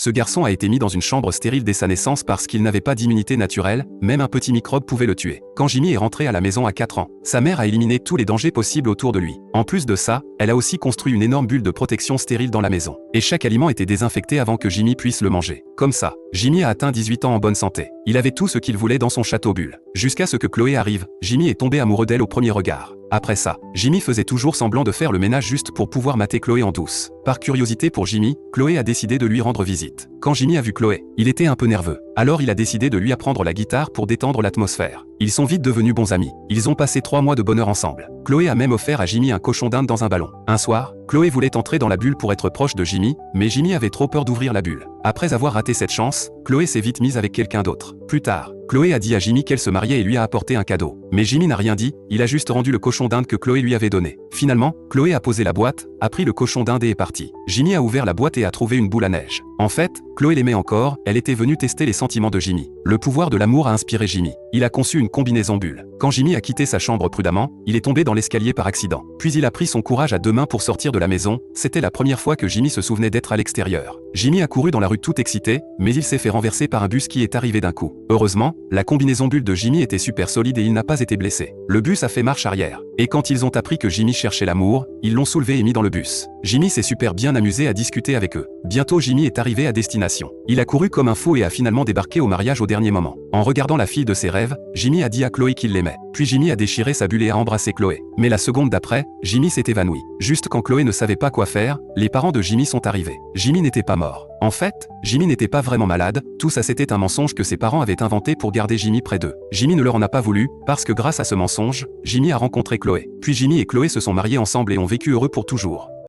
Ce garçon a été mis dans une chambre stérile dès sa naissance parce qu'il n'avait pas d'immunité naturelle, même un petit microbe pouvait le tuer. Quand Jimmy est rentré à la maison à 4 ans, sa mère a éliminé tous les dangers possibles autour de lui. En plus de ça, elle a aussi construit une énorme bulle de protection stérile dans la maison. Et chaque aliment était désinfecté avant que Jimmy puisse le manger. Comme ça, Jimmy a atteint 18 ans en bonne santé. Il avait tout ce qu'il voulait dans son château bulle. Jusqu'à ce que Chloé arrive, Jimmy est tombé amoureux d'elle au premier regard. Après ça, Jimmy faisait toujours semblant de faire le ménage juste pour pouvoir mater Chloé en douce. Par curiosité pour Jimmy, Chloé a décidé de lui rendre visite. Quand Jimmy a vu Chloé, il était un peu nerveux. Alors il a décidé de lui apprendre la guitare pour détendre l'atmosphère. Ils sont vite devenus bons amis. Ils ont passé 3 mois de bonheur ensemble. Chloé a même offert à Jimmy un cochon d'Inde dans un ballon. Un soir, Chloé voulait entrer dans la bulle pour être proche de Jimmy, mais Jimmy avait trop peur d'ouvrir la bulle. Après avoir raté cette chance, Chloé s'est vite mise avec quelqu'un d'autre. Plus tard, Chloé a dit à Jimmy qu'elle se mariait et lui a apporté un cadeau. Mais Jimmy n'a rien dit, il a juste rendu le cochon d'Inde que Chloé lui avait donné. Finalement, Chloé a posé la boîte, a pris le cochon d'Inde et est parti. Jimmy a ouvert la boîte et a trouvé une boule à neige. En fait, Chloé l'aimait encore, elle était venue tester les sentiments de Jimmy. Le pouvoir de l'amour a inspiré Jimmy. Il a conçu une combinaison bulle. Quand Jimmy a quitté sa chambre prudemment, il est tombé dans l'escalier par accident. Puis il a pris son courage à 2 mains pour sortir de la maison, c'était la première fois que Jimmy se souvenait d'être à l'extérieur. Jimmy a couru dans la rue tout excité, mais il s'est fait renverser par un bus qui est arrivé d'un coup. Heureusement, la combinaison bulle de Jimmy était super solide et il n'a pas été blessé. Le bus a fait marche arrière. Et quand ils ont appris que Jimmy cherchait l'amour, ils l'ont soulevé et mis dans le bus. Jimmy s'est super bien amusé à discuter avec eux. Bientôt Jimmy est arrivé à destination. Il a couru comme un fou et a finalement débarqué au mariage au dernier moment. En regardant la fille de ses rêves, Jimmy a dit à Chloé qu'il l'aimait. Puis Jimmy a déchiré sa bulle et a embrassé Chloé. Mais la seconde d'après, Jimmy s'est évanoui. Juste quand Chloé ne savait pas quoi faire, les parents de Jimmy sont arrivés. Jimmy n'était pas mort. En fait, Jimmy n'était pas vraiment malade, tout ça c'était un mensonge que ses parents avaient inventé pour garder Jimmy près d'eux. Jimmy ne leur en a pas voulu, parce que grâce à ce mensonge, Jimmy a rencontré Chloé. Puis Jimmy et Chloé se sont mariés ensemble et ont vécu heureux pour toujours.